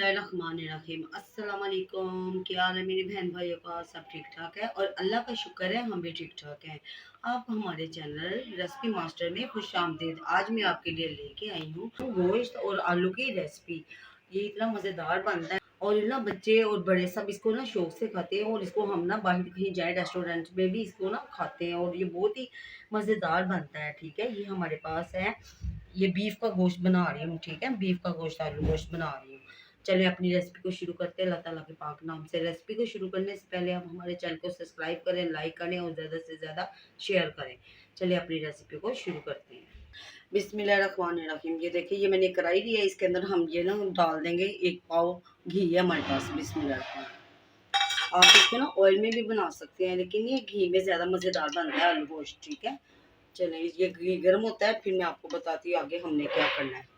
बिस्मिल्लाहिर्रहमानिर्रहीम। अस्सलाम वालेकुम। क्या हाल है मेरी बहन भाइयों का? सब ठीक ठाक है और अल्लाह का शुक्र है हम भी ठीक ठाक हैं। आप हमारे चैनल रेसिपी मास्टर में खुश आमदीद। आज मैं आपके लिए लेके आई हूँ गोश्त और आलू की रेसिपी। ये इतना मज़ेदार बनता है और ना बच्चे और बड़े सब इसको ना शौक से खाते हैं और इसको हम ना बाहर कहीं जाए रेस्टोरेंट में भी इसको ना खाते हैं और ये बहुत ही मज़ेदार बनता है। ठीक है, ये हमारे पास है, ये बीफ का गोश्त बना रही हूँ। ठीक है, बीफ का गोश्त आलू गोश्त बना रही हूँ। चलिए अपनी रेसिपी को शुरू करते हैं। अल्लाह ताला के पाक नाम से। रेसिपी को शुरू करने से पहले आप हमारे चैनल को सब्सक्राइब करें, लाइक करें और ज़्यादा से ज़्यादा शेयर करें। चलिए अपनी रेसिपी को शुरू करते हैं। बिस्मिल्लाहिर्रहमानिर्रहीम। ये देखिए, ये मैंने कढ़ाई ली है, इसके अंदर हम ये ना डाल देंगे 1 पाव घी है हमारे पास। बिस्मिल्लाह। आप इसको ना ऑयल में भी बना सकते हैं, लेकिन ये घी में ज़्यादा मज़ेदार बनता है आलू गोश्त। ठीक है, चलिए ये घी गर्म होता है, फिर मैं आपको बताती हूँ आगे हमने क्या करना है।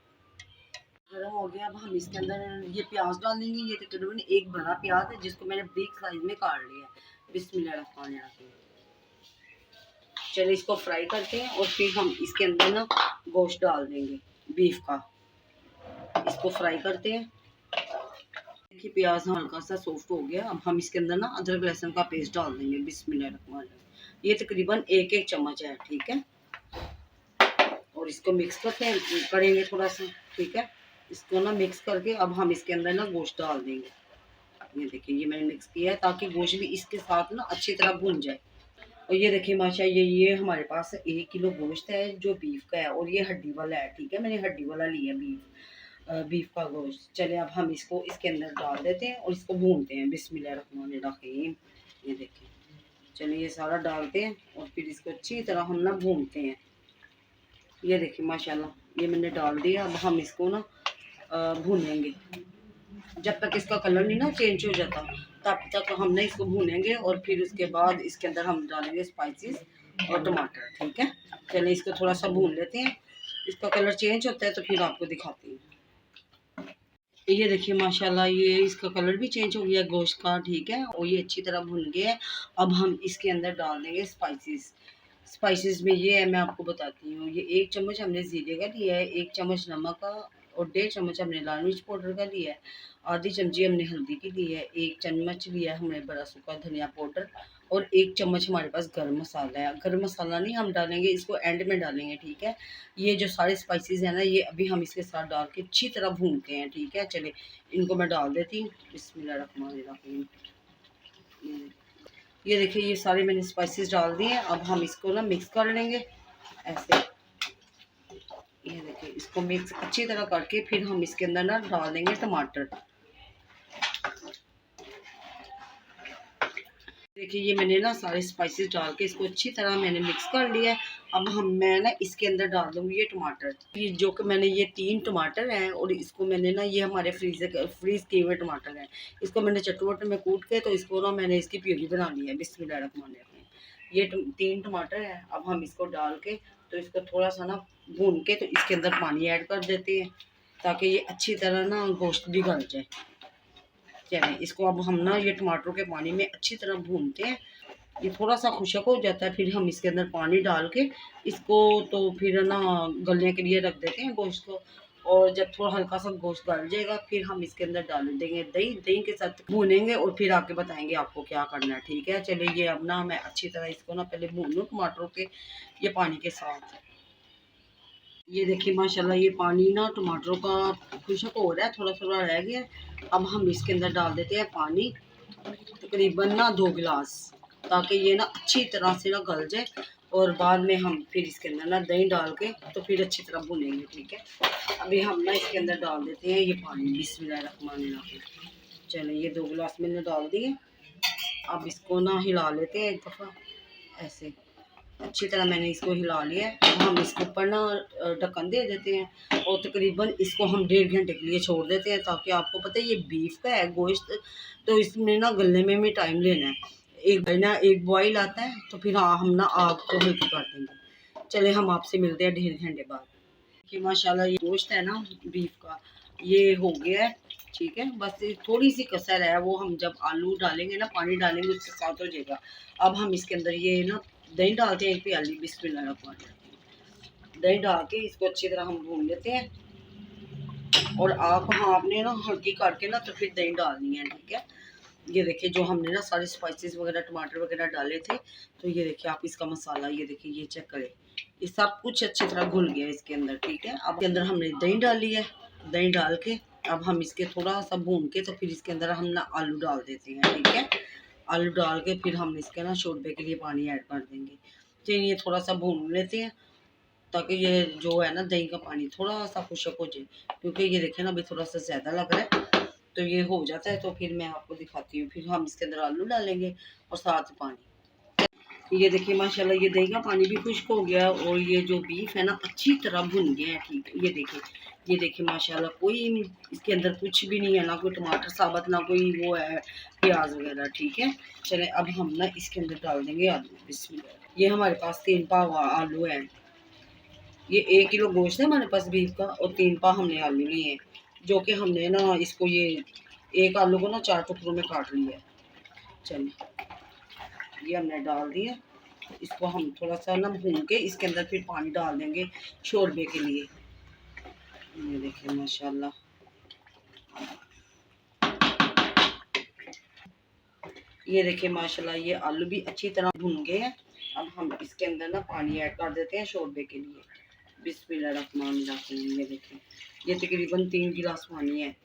गर्म हो गया, अब हम इसके अंदर ये प्याज डाल देंगे। ये तकरीबन एक बड़ा प्याज है जिसको मैंने ब्रिक साइज में काट लिया है। बिस्मिल्लाहिर्रहमानिर्रहीम। चलिए इसको फ्राई करते हैं और फिर हम इसके अंदर ना गोश्त डाल देंगे बीफ का। इसको फ्राई करते हैं। देखिए प्याज हल्का सा सॉफ्ट हो गया। अब हम इसके अंदर ना अदरक लहसुन का पेस्ट डाल देंगे। बिस्मिल्लाहिर्रहमानिर्रहीम। ये तकरीबन एक एक चम्मच है। ठीक है, और इसको मिक्स करते हैं, करेंगे थोड़ा सा। ठीक है, इसको ना मिक्स करके अब हम इसके अंदर ना गोश्त डाल देंगे। ये देखिए, ये मैंने मिक्स किया है ताकि गोश्त भी इसके साथ ना अच्छी तरह भुन जाए। और ये देखिए माशा, ये हमारे पास 1 किलो गोश्त है जो बीफ का है और ये हड्डी वाला है। ठीक है, मैंने हड्डी वाला लिया बीफ का गोश्त। चलिए अब हम इसको इसके अंदर डाल देते हैं और इसको भूनते हैं। बिस्मिल्लाहिर्रहमानिर्रहीम। ये देखिए, चलिए ये सारा डालते हैं और फिर इसको अच्छी तरह हम ना भूनते हैं। ये देखिए माशाल्लाह, ये मैंने डाल दिया। अब हम इसको ना भूनेंगे जब तक इसका कलर नहीं ना चेंज हो जाता, तब तक हम ना इसको भूनेंगे और फिर उसके बाद इसके अंदर हम डालेंगे स्पाइसेस और टमाटर। ठीक है, चलिए इसको थोड़ा सा भून लेते हैं। इसका कलर चेंज होता है तो फिर आपको दिखाती हूँ। ये देखिए माशाल्लाह, ये इसका कलर भी चेंज हो गया गोश्त का। ठीक है, और ये अच्छी तरह भुन गया है। अब हम इसके अंदर डाल देंगे स्पाइसेस में ये है, मैं आपको बताती हूँ। ये 1 चम्मच हमने ज़ीरे का लिया है, 1 चम्मच नमक का और 1.5 चम्मच हमने लाल मिर्च पाउडर का लिया है, आधी चमची हमने हल्दी की ली है, 1 चम्मच लिया है हमने बड़ा सूखा धनिया पाउडर और 1 चम्मच हमारे पास गरम मसाला है। गरम मसाला नहीं हम डालेंगे, इसको एंड में डालेंगे। ठीक है, ये जो सारे स्पाइसेस हैं ना, ये अभी हम इसके साथ डाल के अच्छी तरह भूनते हैं। ठीक है, चलिए इनको मैं डाल देती हूँ। बिस्मिल्लाहिर्रहमानिर्रहीम। ये देखिए, ये सारे मैंने स्पाइसेस डाल दिए हैं। अब हम इसको ना मिक्स कर लेंगे ऐसे। ये देखिए, इसको मिक्स अच्छी तरह करके फिर हम इसके अंदर ना डाल देंगे टमाटर। देखिए, ये मैंने ना सारे स्पाइसेस डाल के इसको अच्छी तरह मैंने मिक्स कर लिया है। अब मैं ना इसके अंदर डाल दूँगी ये टमाटर। ये जो कि मैंने ये 3 टमाटर हैं और इसको मैंने ना, ये हमारे फ्रीज़ किए हुए टमाटर हैं। इसको मैंने चटवट में कूट के तो इसको ना मैंने इसकी प्यूरी बना ली है। बिस्मिल्लाहिर्रहमानिर्रहीम। ये 3 टमाटर हैं। अब हम इसको डाल के तो इसको थोड़ा सा ना भून के तो इसके अंदर पानी ऐड कर देते हैं ताकि ये अच्छी तरह ना गोश्त भी गल जाए। चलिए इसको अब हम ना ये टमाटरों के पानी में अच्छी तरह भूनते हैं। ये थोड़ा सा खुशक हो जाता है, फिर हम इसके अंदर पानी डाल के इसको तो फिर ना गलने के लिए रख देते हैं गोश्त को। और जब थोड़ा हल्का सा गोश्त गल जाएगा फिर हम इसके अंदर डाल देंगे दही। दही के साथ भूनेंगे और फिर आके बताएंगे आपको क्या करना है। ठीक है, चलिए ये अब ना मैं अच्छी तरह इसको ना पहले भून लूँ टमाटरों के ये पानी के साथ। ये देखिए माशाल्लाह, ये पानी ना टमाटरों का खुशक हो रहा है, थोड़ा थोड़ा रह गया। अब हम इसके अंदर डाल देते हैं पानी, तकरीबन ना 2 गिलास, ताकि ये ना अच्छी तरह से ना गल जाए। और बाद में हम फिर इसके अंदर ना दही डाल के तो फिर अच्छी तरह भुनेंगे। ठीक है, अभी हम ना इसके अंदर डाल देते हैं ये पानी। बिस्मिल्लाहिर्रहमानिर्रहीम। चलिए ये 2 गिलास मैंने डाल दिए। अब इसको ना हिला लेते हैं एक दफ़ा ऐसे। अच्छी तरह मैंने इसको हिला लिया है। अब हम इसके ऊपर ना ढक्कन दे देते हैं और तकरीबन इसको हम 1.5 घंटे के लिए छोड़ देते हैं, ताकि आपको पता है ये बीफ का है गोश्त, तो इसमें ना गलने में भी टाइम लेना है। एक बॉईल आता है तो फिर हाँ हम ना आग को हल्की कर देंगे। चले हम आपसे मिलते हैं 1.5 घंटे बाद। कि माशाल्लाह ये गोश्त है ना बीफ का, ये हो गया है। ठीक है, बस थोड़ी सी कसर है, वो हम जब आलू डालेंगे ना पानी डालेंगे उसके साथ हो जाएगा। अब हम इसके अंदर ये ना दही डालते हैं 1 प्याली। बिस्मिल्लाहिर्रहमानिर्रहीम। दही डाल के इसको अच्छी तरह हम भून लेते हैं। और आप हाँ आपने ना हल्की करके ना तो फिर दही डालनी है, ठीक है। ये देखिए जो हमने ना सारे स्पाइसेस वगैरह टमाटर वगैरह डाले थे, तो ये देखिए आप इसका मसाला ये देखिए, ये चेक करें, ये सब कुछ अच्छी तरह घुल गया इसके अंदर, ठीक है। अब इसके अंदर हमने दही डाली है, दही डाल के अब हम इसके थोड़ा सा भून के तो फिर इसके अंदर हम ना आलू डाल देते हैं, ठीक है। आलू डाल के फिर हम इसके ना शोरबे के लिए पानी ऐड कर देंगे। तो ये थोड़ा सा भून लेते हैं ताकि ये जो है ना दही का पानी थोड़ा सा खुशक हो जाए, क्योंकि ये देखें ना अभी थोड़ा सा ज़्यादा लग रहा है। तो ये हो जाता है तो फिर मैं आपको दिखाती हूँ, फिर हम इसके अंदर आलू डालेंगे और साथ पानी। ये देखिए माशाल्लाह ये दही का पानी भी खुश्क हो गया और ये जो बीफ है ना अच्छी तरह भुन गया है, ठीक है। ये देखिए माशाल्लाह कोई इसके अंदर कुछ भी नहीं है, ना कोई टमाटर साबुत ना कोई वो है प्याज वगैरह, ठीक है। चले अब हम ना इसके अंदर डाल देंगे आलू, बिस्मिल्लाह। ये हमारे पास 3 पाव आलू है, ये 1 किलो गोश्त है हमारे पास बीफ का और 3 पाव हमने आलू लिए हैं, जो कि हमने ना इसको ये एक आलू को ना 4 टुकड़ों में काट लिया है। चलिए ये हमने डाल दिया, इसको हम थोड़ा सा ना भून के इसके अंदर फिर पानी डाल देंगे शोरबे के लिए। ये देखिए माशाल्लाह ये देखिए माशाल्लाह ये आलू भी अच्छी तरह भुन गए हैं। अब हम इसके अंदर ना पानी ऐड कर देते हैं शोरबे के लिए, बिस्मिल्लाहिर्रहमानिर्रहीम। ये देखिए ये तकरीबन 3 गिलास पानी है,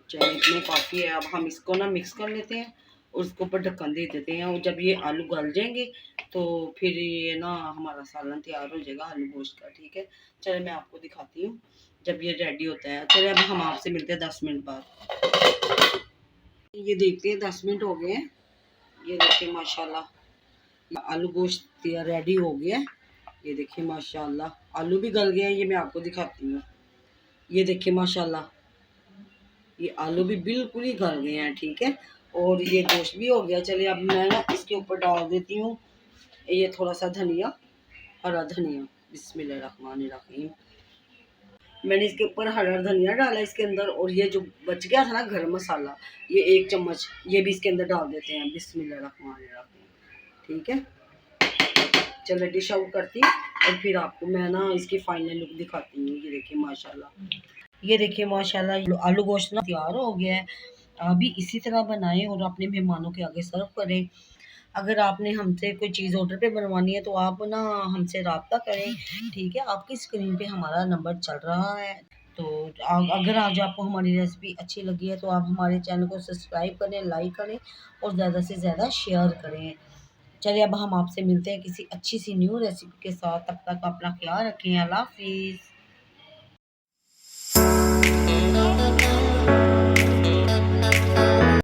चलिए इतने काफ़ी है। अब हम इसको ना मिक्स कर लेते हैं और उसके ऊपर ढक्कन दे देते हैं, और जब ये आलू गल जाएंगे तो फिर ये ना हमारा सालन तैयार हो जाएगा आलू गोश्त का, ठीक है। चलिए मैं आपको दिखाती हूँ जब ये रेडी होता है। चलिए अब हम आपसे मिलते हैं 10 मिनट बाद। ये देखते हैं 10 मिनट हो गए हैं। ये देखिए माशाल्लाह आलू गोश्त रेडी हो गया है। ये देखिए माशाल्लाह आलू भी गल गए हैं, ये मैं आपको दिखाती हूँ। ये देखिए माशाल्लाह ये आलू भी बिल्कुल ही गल गए हैं, ठीक है। और ये गोश्त भी हो गया। चलिए अब मैं ना इसके ऊपर डाल देती हूँ ये थोड़ा सा धनिया, हरा धनिया, बिस्मिल्लाहिर्रहमानिर्रहीम। मैंने इसके ऊपर हरा धनिया डाला इसके अंदर, और ये जो बच गया था ना गरम मसाला, ये 1 चम्मच ये भी इसके अंदर डाल देते हैं, बिस्मिल्लाहिर्रहमानिर्रहीम, ठीक है। चलो डिश आउट करती हूँ और फिर आपको मैं ना इसकी फाइनल लुक दिखाती हूँ। ये देखिए माशाल्लाह, ये देखिए माशाल्लाह आलू गोश्त ना तैयार हो गया है। अभी इसी तरह बनाएं और अपने मेहमानों के आगे सर्व करें। अगर आपने हमसे कोई चीज़ ऑर्डर पे बनवानी है तो आप ना हमसे रब्ता करें, ठीक है। आपकी स्क्रीन पे हमारा नंबर चल रहा है। तो अगर आज आपको हमारी रेसिपी अच्छी लगी है तो आप हमारे चैनल को सब्सक्राइब करें, लाइक करें और ज़्यादा से ज़्यादा शेयर करें। चलिए अब हम आपसे मिलते हैं किसी अच्छी सी न्यू रेसिपी के साथ, तब तक अपना ख्याल रखें। अल्लाह हाफिज़।